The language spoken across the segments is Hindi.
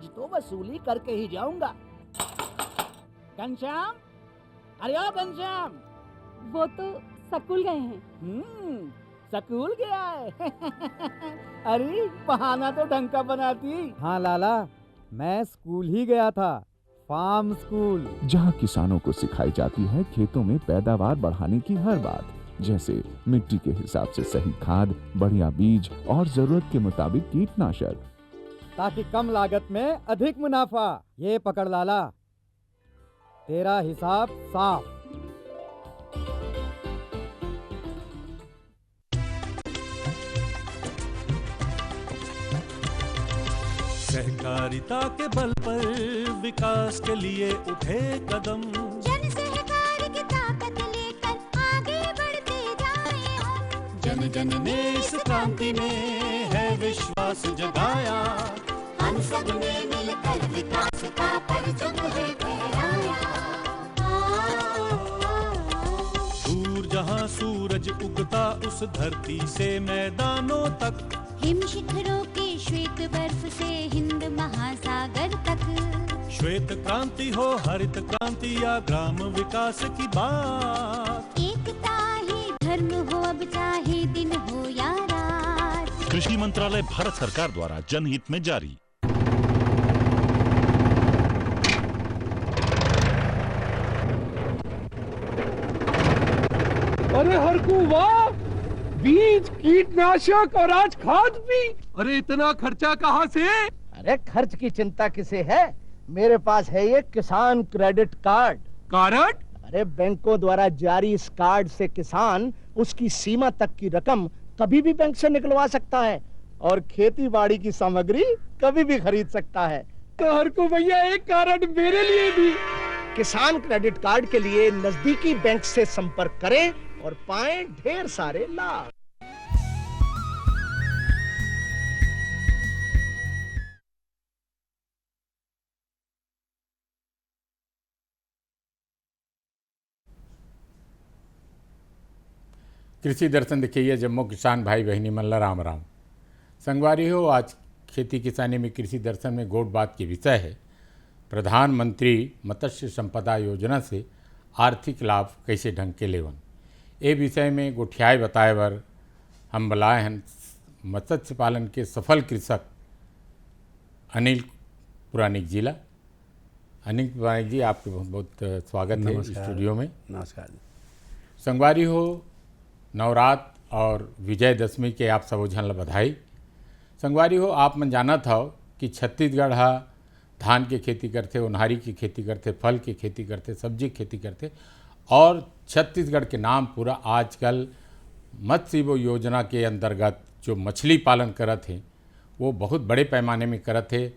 आज तो वसूली करके ही जाऊंगा। घनश्याम, अरे ओ घनश्याम। वो तो स्कूल गए हैं। स्कूल गया है। अरे बहाना तो ढंग का बनाती। हाँ लाला, मैं स्कूल ही गया था, फार्म स्कूल, जहाँ किसानों को सिखाई जाती है खेतों में पैदावार बढ़ाने की हर बात, जैसे मिट्टी के हिसाब से सही खाद, बढ़िया बीज और जरूरत के मुताबिक कीटनाशक, ताकि कम लागत में अधिक मुनाफा। ये पकड़ लाला, तेरा हिसाब साफ। सहकारिता के बल पर विकास के लिए उठे कदम, जन सहकार की ताकत लेकर आगे बढ़ते जाएं हम। जन जन ने इस क्रांति में है विश्वास जगाया, हम सब ने मिलकर विकास का परचम है फहराया। दूर जहाँ सूरज उगता उस धरती से मैदानों तक, हिम शिखरों के श्वेत बर्फ से हिंद महासागर तक। श्वेत क्रांति हो हरित क्रांति या ग्राम विकास की बात, एकता ही धर्म हो अब चाहे दिन हो या रात। कृषि मंत्रालय भारत सरकार द्वारा जनहित में जारी। अरे हरकू वाह, बीज, कीटनाशक और आज खाद भी। अरे इतना खर्चा कहाँ से? अरे खर्च की चिंता किसे है, मेरे पास है ये किसान क्रेडिट कार्ड। कार्ड? अरे बैंकों द्वारा जारी इस कार्ड से किसान उसकी सीमा तक की रकम कभी भी बैंक से निकलवा सकता है और खेती बाड़ी की सामग्री कभी भी खरीद सकता है। तो हरकू भैया एक कार्ड मेरे लिए भी। किसान क्रेडिट कार्ड के लिए नजदीकी बैंक से संपर्क करें और पाएं ढेर सारे लाभ। कृषि दर्शन देखिए जम्मू किसान भाई बहनी मल्ला राम राम। संगवारी हो, आज खेती किसानी में कृषि दर्शन में गोट बात के विषय है प्रधानमंत्री मत्स्य संपदा योजना से आर्थिक लाभ कैसे ढंग के लेवन। ये विषय में गोठियाई बताए बर हम बुलाए हैं मत्स्य पालन के सफल कृषक अनिल पुराणिक जी ला। अनिल पुराणिक जी, आपके बहुत बहुत स्वागत है स्टूडियो में। नमस्कार। संगवारी हो, नवरात्र और विजयदशमी के आप सब झन ला बधाई। संगवारी हो, आप मन जानत हो कि छत्तीसगढ़ हा धान के खेती करते, उन्हारी की खेती करते, फल की खेती करते, सब्जी की खेती करते और छत्तीसगढ़ के नाम पूरा आजकल मत्स्य योजना के अंतर्गत जो मछली पालन करत हैं वो बहुत बड़े पैमाने में करत है।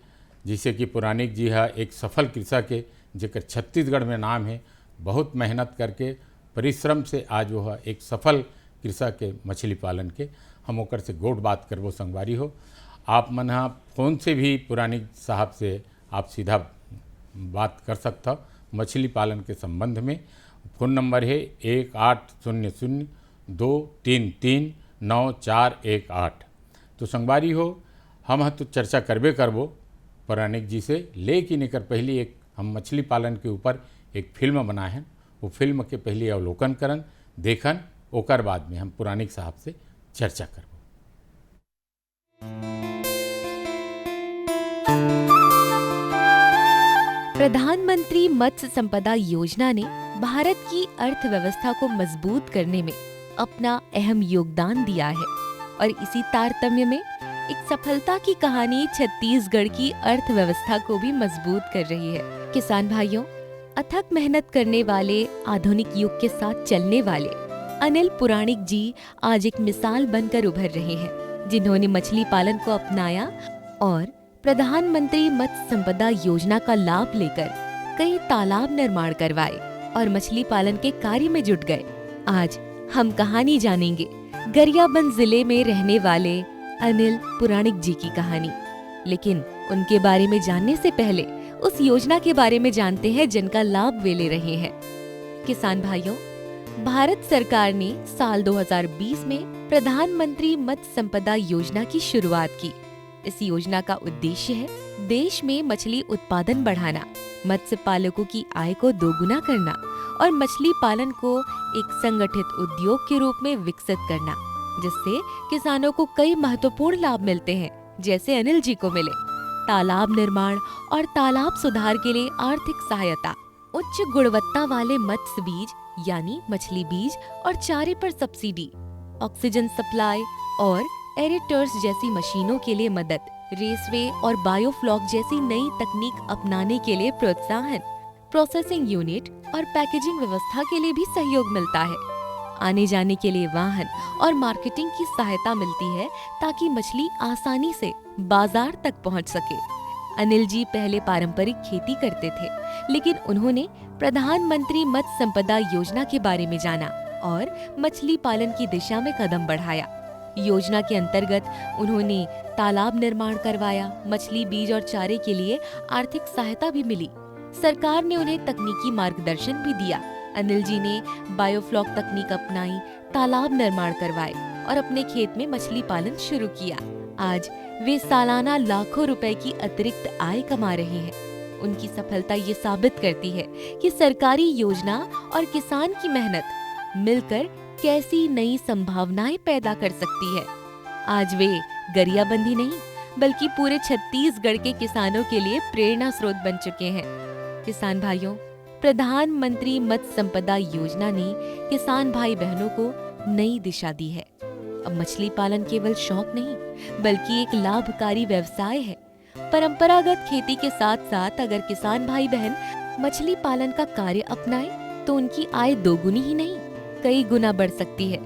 जिसे कि पुराणिक जी है एक सफल कृषक है जेकर छत्तीसगढ़ में नाम है। बहुत मेहनत करके परिश्रम से आज वो है एक सफल कृषक के मछली पालन के। हम ओकर से गोट बात करबो। संगवारी हो, आप मन हाँ फ़ोन से भी पुराणिक साहब से आप सीधा बात कर सकते हो मछली पालन के संबंध में। फ़ोन नंबर है 1800-233-9418। तो संगवारी हो, हम तो चर्चा करबे करबो पुराणिक जी से, लेकिन एक पहले एक हम मछली पालन के ऊपर एक फिल्म बनाए हैं। वो फिल्म के पहले अवलोकन करन देखन, ओकर बाद में हम पुराणिक साहब से चर्चा करबो। प्रधानमंत्री मत्स्य संपदा योजना ने भारत की अर्थव्यवस्था को मजबूत करने में अपना अहम योगदान दिया है और इसी तारतम्य में एक सफलता की कहानी छत्तीसगढ़ की अर्थव्यवस्था को भी मजबूत कर रही है। किसान भाइयों, अथक मेहनत करने वाले, आधुनिक युग के साथ चलने वाले अनिल पुराणिक जी आज एक मिसाल बनकर उभर रहे हैं, जिन्होंने मछली पालन को अपनाया और प्रधानमंत्री मत्स्य संपदा योजना का लाभ लेकर कई तालाब निर्माण करवाए और मछली पालन के कार्य में जुट गए। आज हम कहानी जानेंगे गरियाबंद जिले में रहने वाले अनिल पुराणिक जी की कहानी। लेकिन उनके बारे में जानने से पहले उस योजना के बारे में जानते हैं जिनका लाभ वे ले रहे हैं। किसान भाइयों, भारत सरकार ने साल 2020 में प्रधानमंत्री मत्स्य संपदा योजना की शुरुआत की। इस योजना का उद्देश्य है देश में मछली उत्पादन बढ़ाना, मत्स्य पालकों की आय को दोगुना करना और मछली पालन को एक संगठित उद्योग के रूप में विकसित करना, जिससे किसानों को कई महत्वपूर्ण लाभ मिलते हैं, जैसे अनिल जी को मिले तालाब निर्माण और तालाब सुधार के लिए आर्थिक सहायता, उच्च गुणवत्ता वाले मत्स्य बीज यानी मछली बीज और चारे पर सब्सिडी, ऑक्सीजन सप्लाई और एरेटर्स जैसी मशीनों के लिए मदद, रेसवे और बायोफ्लॉक जैसी नई तकनीक अपनाने के लिए प्रोत्साहन, प्रोसेसिंग यूनिट और पैकेजिंग व्यवस्था के लिए भी सहयोग मिलता है। आने जाने के लिए वाहन और मार्केटिंग की सहायता मिलती है ताकि मछली आसानी से बाजार तक पहुंच सके। अनिल जी पहले पारंपरिक खेती करते थे, लेकिन उन्होंने प्रधानमंत्री मत्स्य संपदा योजना के बारे में जाना और मछली पालन की दिशा में कदम बढ़ाया। योजना के अंतर्गत उन्होंने तालाब निर्माण करवाया, मछली बीज और चारे के लिए आर्थिक सहायता भी मिली। सरकार ने उन्हें तकनीकी मार्गदर्शन भी दिया। अनिल जी ने बायोफ्लॉक तकनीक अपनाई, तालाब निर्माण करवाए और अपने खेत में मछली पालन शुरू किया। आज वे सालाना लाखों रुपए की अतिरिक्त आय कमा रहे हैं। उनकी सफलता ये साबित करती है कि सरकारी योजना और किसान की मेहनत मिलकर कैसी नई संभावनाएं पैदा कर सकती है। आज वे गरियाबंदी नहीं बल्कि पूरे छत्तीसगढ़ के किसानों के लिए प्रेरणा स्रोत बन चुके हैं। किसान भाइयों, प्रधानमंत्री मत्स्य संपदा योजना ने किसान भाई बहनों को नई दिशा दी है। अब मछली पालन केवल शौक नहीं बल्कि एक लाभकारी व्यवसाय है। परंपरागत खेती के साथ साथ अगर किसान भाई बहन मछली पालन का कार्य अपनाए तो उनकी आय दोगुनी ही नहीं कई गुना बढ़ सकती है।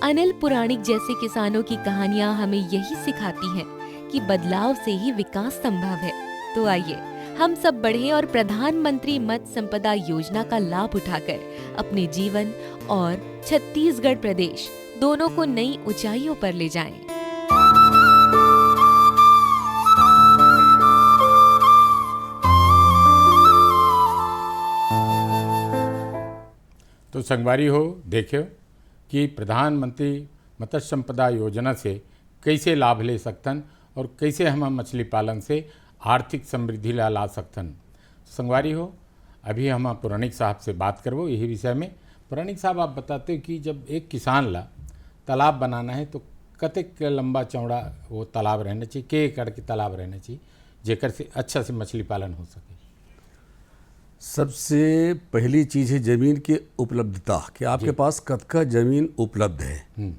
अनिल पुराणिक जैसे किसानों की कहानियां हमें यही सिखाती हैं कि बदलाव से ही विकास संभव है। तो आइए हम सब बढ़ें और प्रधानमंत्री मत्स्य संपदा योजना का लाभ उठाकर अपने जीवन और छत्तीसगढ़ प्रदेश दोनों को नई ऊंचाइयों पर ले जाएं। तो संगवारी हो देखियो कि प्रधानमंत्री मत्स्य संपदा योजना से कैसे लाभ ले सकतन और कैसे हम मछली पालन से आर्थिक समृद्धि ला सकतन। संगवारी हो अभी हम पुराणिक साहब से बात करबो यही विषय में। पुराणिक साहब आप बताते कि जब एक किसान ला तालाब बनाना है तो कतेक लंबा चौड़ा वो तालाब रहना चाहिए, के एकड़ के तालाब रहना चाहिए जेकर से अच्छा से मछली पालन हो सके। सबसे पहली चीज़ है ज़मीन की उपलब्धता कि आपके पास कतका ज़मीन उपलब्ध है।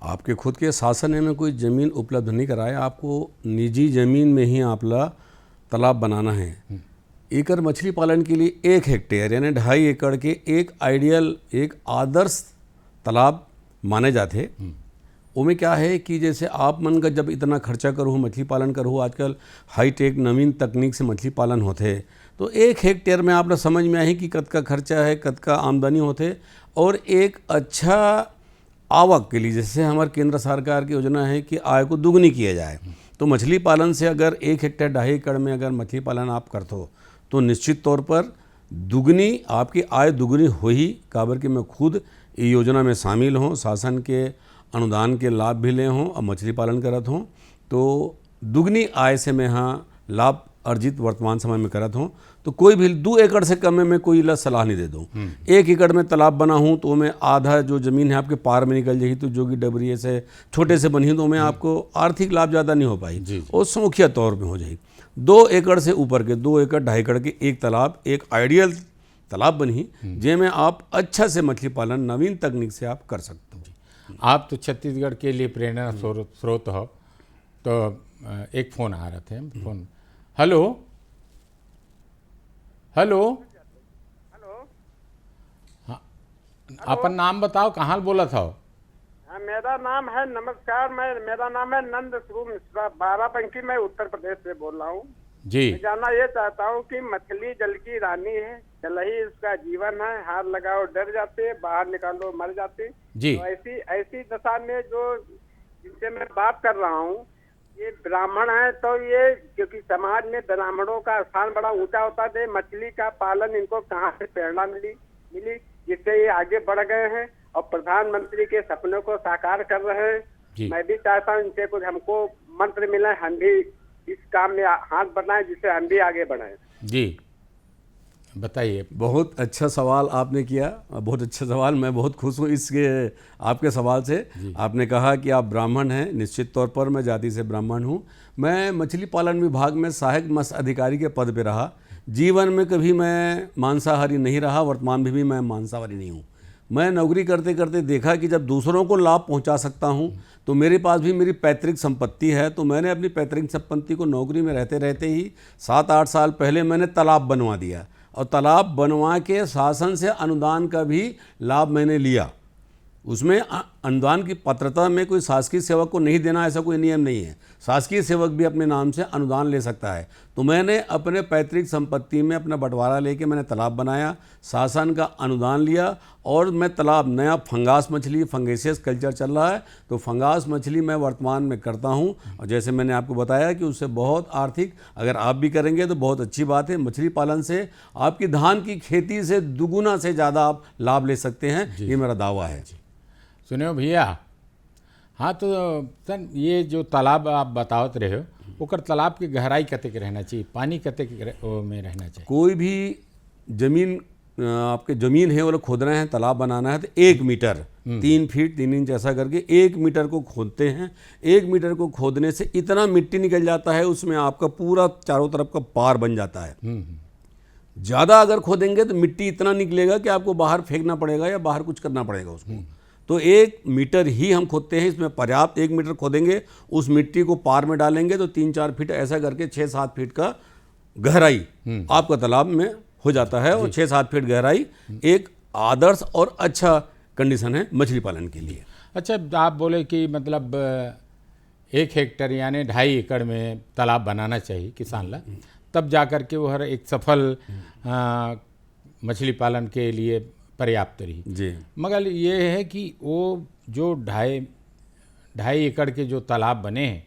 आपके खुद के शासन में कोई ज़मीन उपलब्ध नहीं कराया, आपको निजी ज़मीन में ही आपला तालाब बनाना है। एकड़ मछली पालन के लिए 1 हेक्टेयर यानी 2.5 एकड़ के एक आइडियल एक आदर्श तालाब माने जाते। उमें क्या है कि जैसे आप मन का जब इतना खर्चा करो मछली पालन करो, आजकल हाईटेक नवीन तकनीक से मछली पालन होते तो 1 हेक्टेयर में आप समझ में आए कि कतका खर्चा है, कतका आमदनी होते और एक अच्छा आवक के लिए जैसे हमारे केंद्र सरकार की योजना है कि आय को दुगनी किया जाए। तो मछली पालन से अगर 1 हेक्टेयर 2.5 एकड़ में अगर मछली पालन आप करते हो तो निश्चित तौर पर दुगनी आपकी आय दुगनी हो ही। काबर कि मैं खुद ये योजना में शामिल हूँ, शासन के अनुदान के लाभ भी ले हूँ और मछली पालन करत हूँ, तो दुगनी आय से मैं यहाँ लाभ अर्जित वर्तमान समय में करत हूँ। तो कोई भी 2 एकड़ से कम में मैं कोई ला सलाह नहीं दे दूँ। 1 एकड़ में तालाब बना हूँ तो मैं आधा जो ज़मीन है आपके पार में निकल जाएगी, तो जोगी डबरिए से छोटे से बनी तो मैं आपको आर्थिक लाभ ज़्यादा नहीं हो पाई और सौखिया तौर पे हो जाएगी। 2 एकड़ से ऊपर के 2 एकड़ 2.5 एकड़ के एक तालाब एक आइडियल तालाब बनी जिसमें आप अच्छा से मछली पालन नवीन तकनीक से आप कर सकते हो। आप तो छत्तीसगढ़ के लिए प्रेरणा स्रोत हो। तो एक फ़ोन आ रहे थे, फ़ोन हेलो हेलो हाँ, अपन नाम बताओ, कहाँ बोला था? मेरा नाम है, नमस्कार, मेरा नाम है नंद स्वरूप मिश्रा, बाराबंकी, मैं उत्तर प्रदेश से बोल रहा हूँ जी। मैं जानना ये चाहता हूँ कि मछली जल की रानी है, जल ही उसका जीवन है, हाथ लगाओ डर जाते, बाहर निकालो मर जाते जी। तो ऐसी दशा में जो जिनसे मैं बात कर रहा हूँ ये ब्राह्मण है, तो ये क्योंकि समाज में ब्राह्मणों का स्थान बड़ा ऊंचा होता है, मछली का पालन इनको कहाँ से प्रेरणा मिली जिससे ये आगे बढ़ गए हैं और प्रधानमंत्री के सपनों को साकार कर रहे हैं। मैं भी चाहता हूँ इनसे कुछ हमको मंत्र मिले, हम भी इस काम में हाथ बढ़ाएं जिससे हम भी आगे बढ़ें। जी बताइए। बहुत अच्छा सवाल आपने किया, बहुत अच्छा सवाल। मैं बहुत खुश हूँ इसके आपके सवाल से। आपने कहा कि आप ब्राह्मण हैं, निश्चित तौर पर मैं जाति से ब्राह्मण हूँ। मैं मछली पालन विभाग में सहायक मत्स्य अधिकारी के पद पे रहा। जीवन में कभी मैं मांसाहारी नहीं रहा, वर्तमान में भी मैं मांसाहारी नहीं हूँ। मैं नौकरी करते करते देखा कि जब दूसरों को लाभ पहुंचा सकता हूं तो मेरे पास भी मेरी पैतृक संपत्ति है। तो मैंने अपनी पैतृक संपत्ति को नौकरी में रहते रहते ही 7-8 साल पहले मैंने तालाब बनवा दिया, और तालाब बनवा के शासन से अनुदान का भी लाभ मैंने लिया। उसमें अनुदान की पात्रता में कोई शासकीय सेवक को नहीं देना ऐसा कोई नियम नहीं है। शासकीय सेवक भी अपने नाम से अनुदान ले सकता है। तो मैंने अपने पैतृक संपत्ति में अपना बंटवारा लेके मैंने तालाब बनाया, शासन का अनुदान लिया, और मैं तालाब नया फंगास मछली, फंगेसियस कल्चर चल रहा है, तो फंगास मछली मैं वर्तमान में करता हूँ। और जैसे मैंने आपको बताया कि उससे बहुत आर्थिक, अगर आप भी करेंगे तो बहुत अच्छी बात है। मछली पालन से आपकी धान की खेती से दुगुना से ज़्यादा आप लाभ ले सकते हैं, ये मेरा दावा है। सुनो भैया, हाँ तो सर ये जो तालाब आप बतावत रहे हो, ओकर तालाब की गहराई कतेक रहना चाहिए, पानी कतेक में रहना चाहिए? कोई भी जमीन आपके ज़मीन है वो खोदना है, तालाब बनाना है तो 1 मीटर 3 फीट 3 इंच ऐसा करके 1 मीटर को खोदते हैं। 1 मीटर को खोदने से इतना मिट्टी निकल जाता है, उसमें आपका पूरा चारों तरफ का पार बन जाता है। ज़्यादा अगर खोदेंगे तो मिट्टी इतना निकलेगा कि आपको बाहर फेंकना पड़ेगा या बाहर कुछ करना पड़ेगा उसको। तो 1 मीटर ही हम खोदते हैं, इसमें पर्याप्त 1 मीटर खोदेंगे, उस मिट्टी को पार में डालेंगे तो 3-4 फीट ऐसा करके 6-7 फीट का गहराई आपका तालाब में हो जाता है। और 6-7 फीट गहराई एक आदर्श और अच्छा कंडीशन है मछली पालन के लिए। अच्छा, आप बोले कि मतलब 1 हेक्टेयर यानी 2.5 एकड़ में तालाब बनाना चाहिए किसान ला, तब जा कर के वो हर एक सफल मछली पालन के लिए पर्याप्त रही जी। मगर ये है कि वो जो 2.5 एकड़ के जो तालाब बने हैं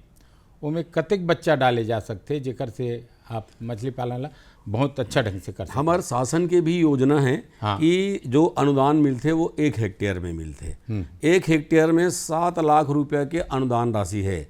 उनमें कतेक बच्चा डाले जा सकते जेकर से आप मछली पालन ला बहुत अच्छा ढंग से कर सकते? हमारे शासन के भी योजना है कि जो अनुदान मिलते वो 1 हेक्टेयर में मिलते। 1 हेक्टेयर में 7 लाख रुपया के अनुदान राशि है।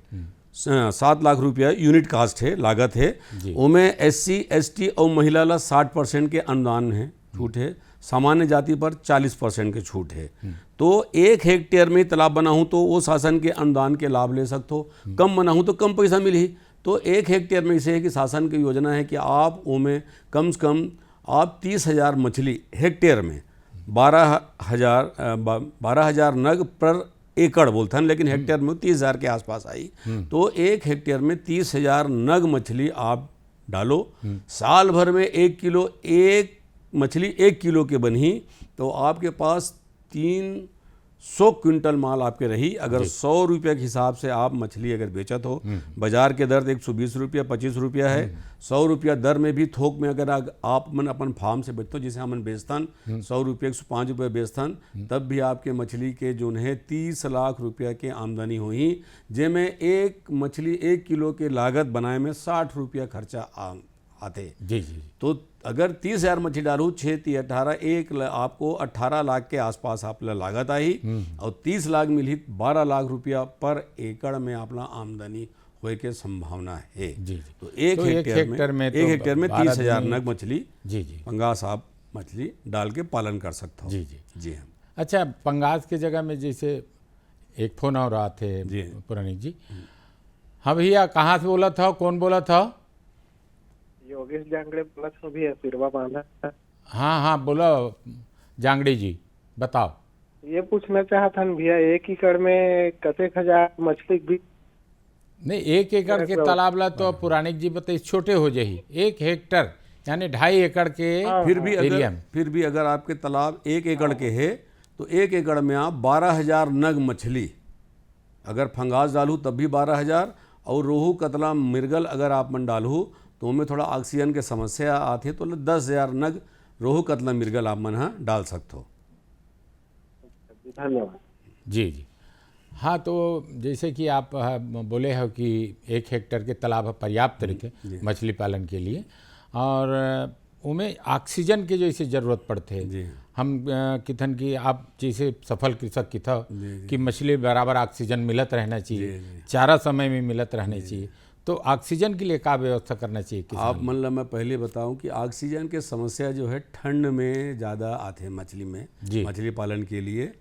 7 लाख रुपया यूनिट कास्ट है, लागत है। उनमें SC ST और महिला ला 60% के अनुदान है, छूट है। सामान्य जाति पर 40% के छूट है। तो 1 हेक्टेयर में तालाब बनाऊँ तो वो शासन के अनुदान के लाभ ले सकते हो, कम बनाऊँ तो कम पैसा मिली। तो 1 हेक्टेयर में इसे है कि शासन की योजना है कि आप उनमें कम से कम आप 30,000 मछली हेक्टेयर में 12,000 नग पर एकड़ बोलते हैं, लेकिन हेक्टेयर में 30,000 के आसपास आई। तो 1 हेक्टेयर में 30,000 नग मछली आप डालो। साल भर में 1 किलो एक मछली 1 किलो के बनी तो आपके पास 300 क्विंटल माल आपके रही। अगर 100 रुपये के हिसाब से आप मछली अगर बेचत हो, बाजार के दर 120 रुपया 25 रुपया है। 100 रुपया दर में भी थोक में अगर आप मन अपन फार्म से बेचते हो, जिसे हम बेचतन 100 रुपये 105 रुपये बेचतन, तब भी आपके मछली के जो है 30 लाख रुपया के आमदनी हुई, जिसमें एक मछली 1 किलो के लागत बनाए में 60 रुपया खर्चा आते। जी जी। तो अगर 30,000 मछली डालू 6-18 आपको 18 लाख के आसपास आप लागत आई, और 30 लाख मिली 12 लाख रुपया पर एकड़ में अपना आमदनी होए के संभावना है। जी। तो 1 हेक्टेयर में 30,000 नग मछली जी जी पंगास आप मछली डाल के पालन कर सकते हो। जी जी जी हाँ। अच्छा, पंगास की जगह में जैसे एक फोन और रहा थे पुरानी जी। हाँ भैया, कहाँ से बोला था, कौन बोला था? योगेश जांगड़े बोला था भैया, सिरवा बांधा। हाँ हाँ बोलो जांगड़ी जी, बताओ। ये पूछना चाहता था भैया, 1 एकड़ में कतेक हजार मछली भी? नहीं, 1 एकड़ के तालाब ला तो पुरानिक जी बताइए छोटे हो जाही। 1 हेक्टर यानी 2.5 एकड़ के फिर भी अगर आपके तालाब 1 एकड़ के है तो 1 एकड़ में आप 12,000 नग मछली अगर फंगास डालू तब भी 12,000, और रोहू कतला मृगल अगर आप मन डालू तो उनमें थोड़ा ऑक्सीजन के समस्या आती है, तो 10,000 नग रोहू कतला मृगल आप मन डाल सकते हो। धन्यवाद जी जी। हाँ, तो जैसे कि आप बोले हो कि 1 हेक्टेयर के तालाब पर्याप्त रखे मछली पालन के लिए, और उनमें ऑक्सीजन के जैसे ज़रूरत पड़ते हैं। हम किथन की आप जैसे सफल कृषक की था कि मछली बराबर ऑक्सीजन मिलत रहना चाहिए, चारा समय में मिलत रहना चाहिए। तो ऑक्सीजन के लिए क्या व्यवस्था करना चाहिए किसान? आप मतलब मैं पहले बताऊं कि ऑक्सीजन के समस्या जो है ठंड में ज़्यादा आते हैं मछली में, मछली पालन के लिए।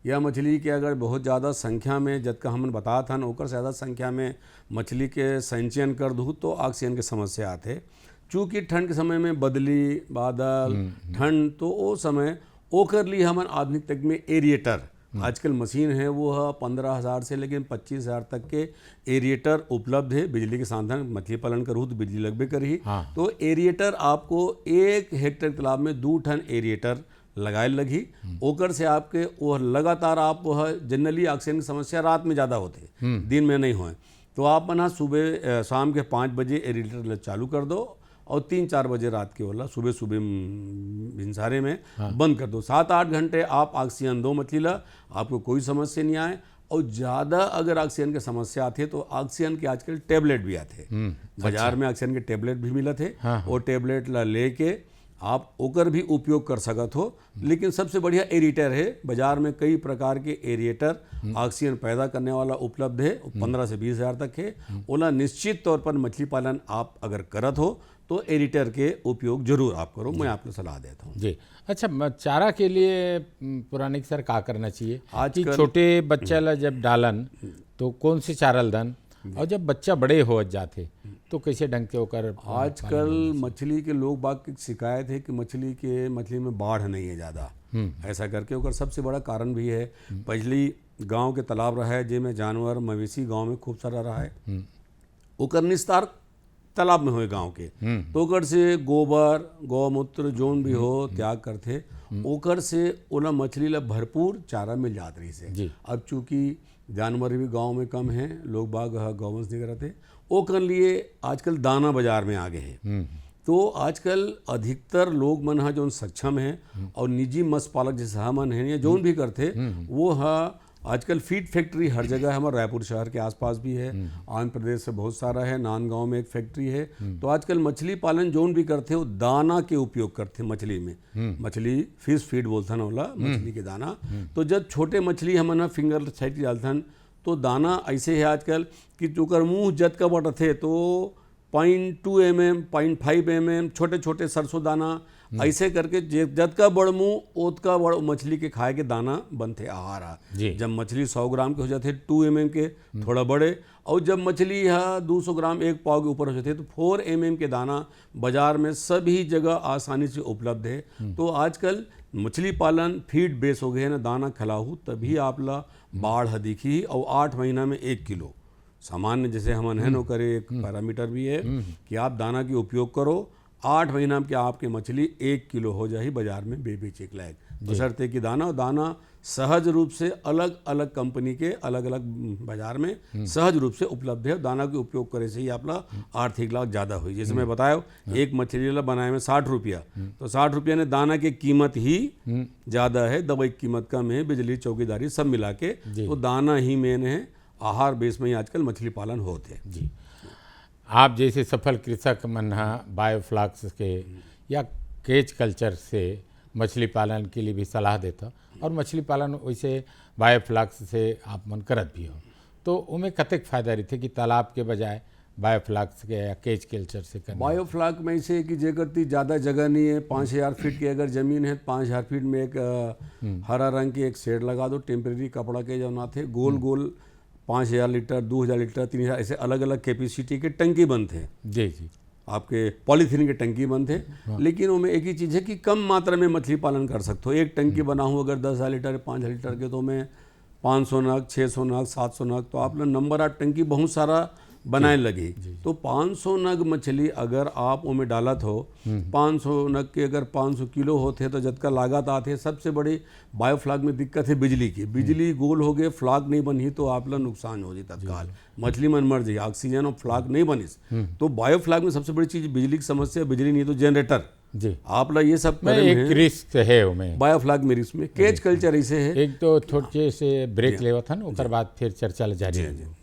या मछली के अगर बहुत ज़्यादा संख्या में, जब का हमने बताया था ना, ओकर से ज़्यादा संख्या में मछली के संचयन कर दूँ तो ऑक्सीजन के समस्या आते। चूँकि ठंड के समय में बदली बादल ठंड, तो वो समय ओकर लिए हमन आधुनिक तक में एरिएटर, आजकल मशीन है वो है 15,000 से लेकिन 25,000 तक के एरिएटर उपलब्ध है। बिजली के साधन मछली पालन करूँ तो बिजली लगबे करी। तो एरिएटर आपको 1 हेक्टेयर तालाब में 2 टन एरिएटर लगाए लगी। ओकर से आपके वो लगातार आप वह जनरली ऑक्सीजन की समस्या रात में ज़्यादा होते, दिन में नहीं होए। तो आप ना सुबह शाम के 5 बजे एरिएटर चालू कर दो और 3-4 बजे रात के वाला सुबह भिनसारे में बंद कर दो। 7-8 घंटे आप ऑक्सीजन दो मछली ला, आपको कोई समस्या नहीं आए। और ज़्यादा अगर ऑक्सीजन की समस्या आती है तो ऑक्सीजन के आजकल टेबलेट भी आते हैं, बाजार में ऑक्सीजन के टेबलेट भी मिला थे। वो टेबलेट ला लेके आप ओकर भी उपयोग कर सकत हो। लेकिन सबसे बढ़िया एरिएटर है, बाजार में कई प्रकार के एरिएटर ऑक्सीजन पैदा करने वाला उपलब्ध है, 15 से 20 हज़ार तक है। ओला निश्चित तौर पर मछली पालन आप अगर करत हो तो एडिटर के उपयोग जरूर आप करो, मैं आपको सलाह देता हूँ जी। अच्छा, चारा के लिए पुरानिक सर क्या करना चाहिए? आज छोटे बच्चा ला जब डालन तो कौन से चारल दन, और जब बच्चा बड़े हो जाते तो कैसे ढंग के होकर? आजकल मछली के लोग बाग की शिकायत है कि मछली में बाढ़ नहीं है ज़्यादा, ऐसा करके ओकर सबसे बड़ा कारण भी है। पहली गांव के तालाब रहा है जिसमें जानवर मवेशी गांव में खूब सारा रहा है, ओकर निस्तार तालाब में हुए गांव के, तो ओकर से गोबर गौमूत्र जोन भी हो त्याग करते, ओकर से ओला मछली ला भरपूर चारा मिल जात रही से। अब चूँकि जानवर भी गांव में कम हैं, लोग बाग गौवंश नहीं करते, ओकर लिए आजकल दाना बाजार में आ गए हैं। तो आजकल अधिकतर लोग मन है जो सक्षम हैं और निजी मत्स्य पालक जैसे हमन हैं या जोन भी करते, वो है आजकल फीड फैक्ट्री हर जगह है। हमारे रायपुर शहर के आसपास भी है, आंध्र प्रदेश से बहुत सारा है, नांदगांव में एक फैक्ट्री है। तो आजकल मछली पालन जोन भी करते वो दाना के उपयोग करते मछली में, मछली फिश फीड बोलते हैं ना मछली के दाना। तो जब छोटे मछली हम फिंगर साइड डालते तो दाना ऐसे है आजकल कि चूकर मुँह जत का बढ़ते तो 0.2 mm 0.5 mm छोटे छोटे सरसों दाना ऐसे करके जद का बड़ मुँह ओत का बड़ मछली के खाए के दाना बनते आहार। जब मछली 100 ग्राम के हो जाते 2 mm के थोड़ा बड़े, और जब मछली है 200 ग्राम 1 पाव के ऊपर हो जाते तो 4 mm के दाना बाजार में सभी जगह आसानी से उपलब्ध है। तो आजकल मछली पालन फीड बेस हो गए ना, दाना खिलाऊ तभी आप ला बाढ़ दिखी। और 8 महीना में 1 किलो सामान्य जैसे हम है नो करे, एक पैरामीटर भी है कि आप दाना की उपयोग करो, 8 महीना में क्या आपकी मछली 1 किलो हो जाए बाजार में बेचे के लायक, बशर्ते कि दाना सहज रूप से अलग अलग कंपनी के अलग अलग बाजार में सहज रूप से उपलब्ध है। दाना के उपयोग करे से ही आपला आर्थिक लाभ ज़्यादा हुई। जैसे मैं बताया एक मछली ला बनाए में 60 रुपया, तो 60 रुपया ने दाना की कीमत ही ज़्यादा है, दवाई की कीमत कम है, बिजली चौकीदारी सब मिला के, तो दाना ही मेन है। आहार बेस में ही आजकल मछली पालन होते हैं जी। आप जैसे सफल कृषक मन बायोफ्लॉक्स के या केज कल्चर से मछली पालन के लिए भी सलाह देता, और मछली पालन वैसे बायोफ्लॉक्स से आप मन करत भी हो, तो उनमें कतेक फायदा रहते कि तालाब के बजाय बायोफ्लॉक्स के या केज कल्चर से करना? बायोफ्लॉक में ऐसे कि जेकर ज़्यादा जगह नहीं है, 5,000 फीट की अगर ज़मीन है, 5,000 फीट में एक हरा रंग की एक शेड लगा दो, टेम्परेरी कपड़ा के जो नाथे गोल गोल 5,000 लीटर 2,000 लीटर 3,000 ऐसे अलग अलग कैपेसिटी के टंकी बनते हैं जी जी, आपके पॉलीथीन के टंकी बनते हैं। लेकिन उनमें एक ही चीज़ है कि कम मात्रा में मछली पालन कर सकते हो। एक टंकी बनाऊँ अगर 10,000 लीटर 5,000 लीटर के, तो मैं 500 नग 600 नग 700 नग, तो आप नंबर 8 टंकी बहुत सारा बनाए लगी। तो 500 नग मछली अगर आप उनमें डालत हो, 500 नग के अगर 500 किलो होते तो जब का लागत आते। सबसे बड़ी बायोफ्लॉक में दिक्कत है बिजली की, बिजली गोल हो गए, फ्लॉक नहीं बनी तो आप ला नुकसान हो जाए तत्काल, मछली मन मर जाए। ऑक्सीजन और फ्लॉक नहीं बनिस तो बायोफ्लॉक में सबसे बड़ी चीज़ बिजली की समस्या, बिजली नहीं तो जनरेटर जी। आप ला ये सब एक रिस्क है उमें, बायोफ्लॉक में रिस्क में। केज कल्चर ऐसे है। एक तो थोड़े से ब्रेक लेवा था, उसके बाद फिर चर्चा जारी है।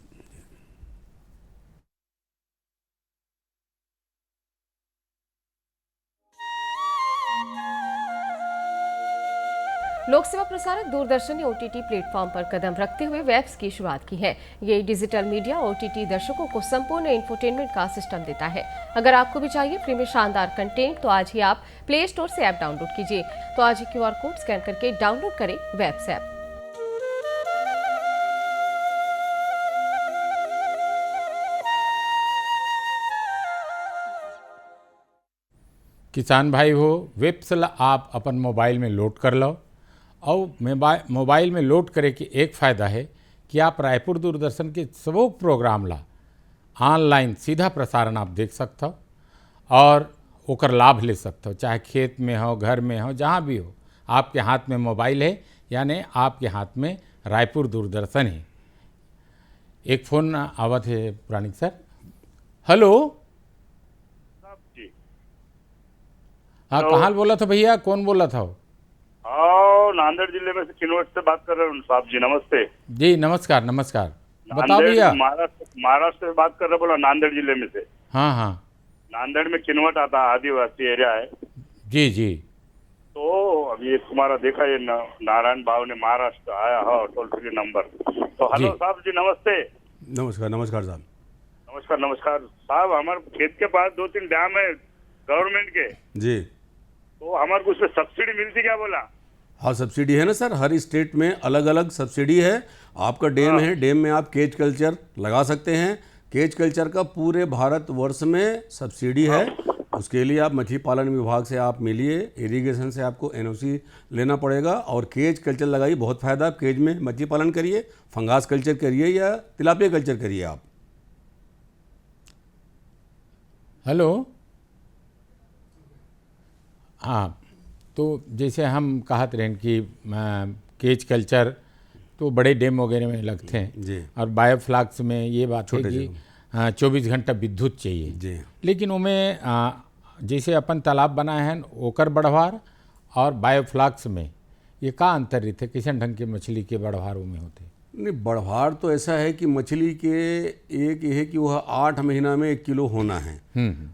लोक सेवा प्रसारक दूरदर्शन ने OTT प्लेटफॉर्म पर कदम रखते हुए वेब्स की शुरुआत की है। ये डिजिटल मीडिया OTT दर्शकों को संपूर्ण इंफोटेनमेंट का सिस्टम देता है। अगर आपको भी चाहिए फ्री में शानदार कंटेंट तो आज ही आप प्ले स्टोर से ऐप डाउनलोड कीजिए। तो आज ही QR कोड स्कैन करके डाउनलोड करें वेब्स ऐप। किसान भाई हो, वेब्स आप अपन मोबाइल में लोड कर लो और मोबाइल में लोड करे के एक फ़ायदा है कि आप रायपुर दूरदर्शन के सब प्रोग्राम ला ऑनलाइन सीधा प्रसारण आप देख सकते हो और ओकर लाभ ले सकते हो, चाहे खेत में हो, घर में हो, जहाँ भी हो। आपके हाथ में मोबाइल है यानी आपके हाथ में रायपुर दूरदर्शन है। एक फ़ोन आवत है पुराणिक सर। हेलो, हाँ कहाँ बोला था भैया, कौन बोला था? नांदेड़ जिले में से किन्नौर से बात कर रहे हूँ साहब जी, नमस्ते। जी नमस्कार नमस्कार, बताओ भैया। महाराष्ट्र से बात कर रहे बोला, नांदेड़ जिले में से। हाँ हाँ, नांदेड़ में किन्नौर आता आदिवासी एरिया है। जी जी। तो अभी तुम्हारा देखा ये नारायण भाव ने महाराष्ट्र आया हो टोल फ्री नंबर। तो हेलो साहब जी, नमस्ते। नमस्कार नमस्कार साहब। नमस्कार नमस्कार साहब, हमारे खेत के पास 2-3 डैम है गवर्नमेंट के जी, तो हमारे को उसमें सब्सिडी मिलती क्या बोला? हाँ सब्सिडी है ना सर, हर स्टेट में अलग अलग सब्सिडी है। आपका डैम है, डैम में आप केज कल्चर लगा सकते हैं। केज कल्चर का पूरे भारत वर्ष में सब्सिडी है। उसके लिए आप मछली पालन विभाग से आप मिलिए, इरिगेशन से आपको NOC लेना पड़ेगा और केज कल्चर लगाइए, बहुत फ़ायदा। आप केज में मछली पालन करिए, फंगास कल्चर करिए या तिलापिया कल्चर करिए आप। हेलो, हाँ, तो जैसे हम कहते रहें कि केज कल्चर तो बड़े डैम वगैरह में लगते हैं जी, और बायोफ्लाक्स में ये बात है कि 24 घंटा विद्युत चाहिए जी। लेकिन उनमें जैसे अपन तालाब बनाए हैं ओकर बढ़वार और बायोफ्लाक्स में ये का अंतर रहते, किस ढंग के मछली के बढ़वार में होते? नहीं, बढ़वार तो ऐसा है कि मछली के एक ये है कि वह 8 महीना में 1 किलो होना है।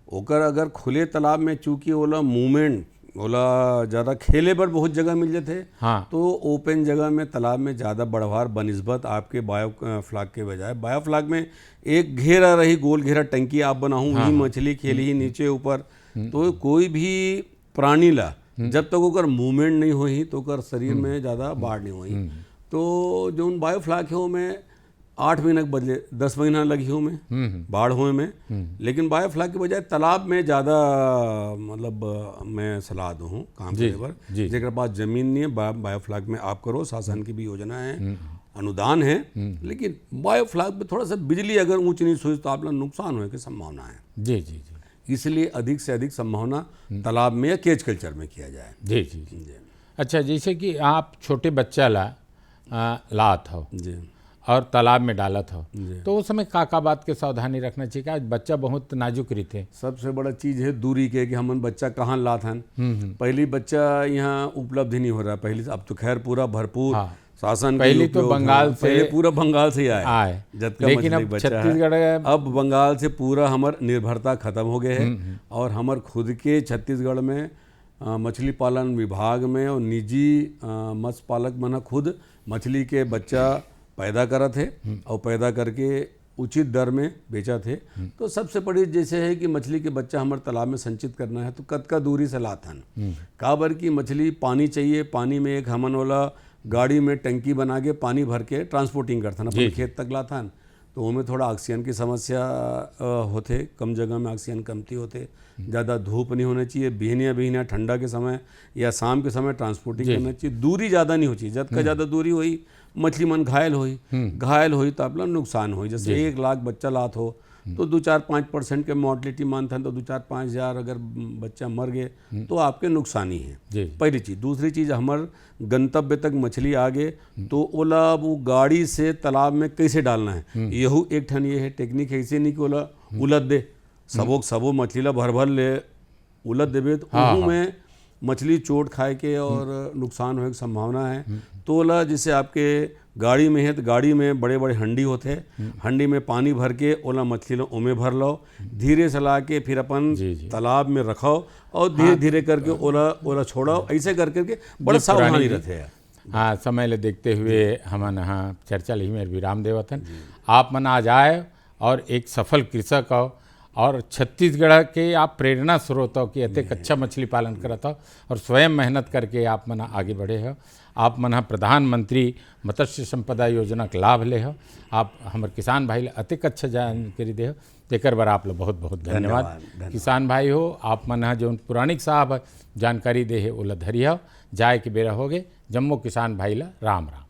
ओकर अगर खुले तालाब में चूँकि ओला मूवमेंट ओला ज़्यादा खेले पर बहुत जगह मिल जाते, हाँ, तो ओपन जगह में तालाब में ज़्यादा बढ़वार बनिस्बत आपके बायोफ्लाक के बजाय। बायोफ्लाक में एक घेरा रही, गोल घेरा टंकी आप बनाऊँ, वही मछली खेली ही नीचे ऊपर। तो कोई भी प्राणी ला जब तक ओकर मूवमेंट नहीं हुई तो ओकर शरीर में ज़्यादा बाढ़ नहीं हुई। तो जो बायोफ्लाक है वो में 8 महीना के बदले 10 महीना लगी हो में बाढ़ हुए में। लेकिन बायोफ्लाक के बजाय तालाब में ज़्यादा मतलब मैं सलाह दूँ काम करने पर, जेकर पास ज़मीन नहीं है बायोफ्लाक में आप करो। शासन की भी योजना है, अनुदान है, लेकिन बायोफ्लाक में थोड़ा सा बिजली अगर ऊंच नीच हुई तो आप लोग नुकसान होने की संभावना है। जी जी जी, इसलिए अधिक से अधिक संभावना तालाब में या केज कल्चर में किया जाए। जी जी जी। अच्छा, जैसे कि आप छोटे बच्चा लात हो जी और तालाब में डालत हो, तो उस समय का बात के सावधानी रखना चाहिए? क्या बच्चा बहुत नाजुक रहते? सबसे बड़ा चीज़ है दूरी के, कि हम बच्चा कहाँ लात हन। पहली बच्चा यहाँ उपलब्ध ही नहीं हो रहा पहले, अब तो खैर पूरा भरपूर शासन पहले तो बंगाल से, पहले पूरा बंगाल से आए लेकिन अब छत्तीसगढ़, अब बंगाल से पूरा हमार निर्भरता खत्म हो गए है। और हमार खुद के छत्तीसगढ़ में मछली पालन विभाग में और निजी मत्स्य पालक मना खुद मछली के बच्चा पैदा करा थे और पैदा करके उचित दर में बेचा थे। तो सबसे बड़ी जैसे है कि मछली के बच्चा हमारे तालाब में संचित करना है तो कद का दूरी से लाथन काबर की मछली पानी चाहिए। पानी में एक हमन वाला गाड़ी में टंकी बना के पानी भर के ट्रांसपोर्टिंग करथन अपने खेत तक लाथन। तो उनमें थोड़ा ऑक्सीजन की समस्या होते, कम जगह में ऑक्सीजन कमती होते, ज़्यादा धूप नहीं होना चाहिए, बिहनिया ठंडा के समय या शाम के समय ट्रांसपोर्टिंग करना चाहिए। दूरी ज़्यादा नहीं हो चाहिए, जब का ज़्यादा दूरी हुई मछली मन घायल हुई तो आप लोग नुकसान हुई। जैसे 1 लाख बच्चा लात हो तो 2-4-5% के मॉर्टलिटी मानते हैं, तो 2-4-5 हज़ार अगर बच्चा मर गए तो आपके नुकसान ही है। पहली चीज़। दूसरी चीज़, हमार गंतव्य तक मछली आ गए तो ओला वो गाड़ी से तालाब में कैसे डालना है, यहू एक ठन ये है टेक्निक। ऐसे नहीं कि ओला उलट दे, सबो मछली ला भर ले उलट देवे तो में मछली चोट खाए के और नुकसान होने की संभावना है। तो ओला जैसे आपके गाड़ी में है तो गाड़ी में बड़े बड़े हंडी होते हैं, हंडी में पानी भर के ओला मछली लो उमे भर लो, धीरे से ला के फिर अपन तालाब में रखाओ और धीरे धीरे करके ओला छोड़ाओ। ऐसे करके बड़ा सावधानी रहते हैं। हाँ समय ले देखते हुए हमन हाँ चर्चा ही में विराम देवतन। आप मन आज आए और एक सफल कृषक हो और छत्तीसगढ़ के आप प्रेरणा स्रोत हो कि अत्यंत अच्छा मछली पालन करत हो और स्वयं मेहनत करके आप मन आगे बढ़े हो। आप मन प्रधानमंत्री मत्स्य संपदा योजना का लाभ ले हो। आप हमारे किसान भाई अत्यंत अच्छा जानकारी दे हो, तेकर बार आप लोग बहुत बहुत धन्यवाद। किसान भाई हो आप मन जो पुराणिक साहब जानकारी दे है ओला धरी हो, जाए के बेरा हो गए। जम्मो किसान भाई ला राम राम।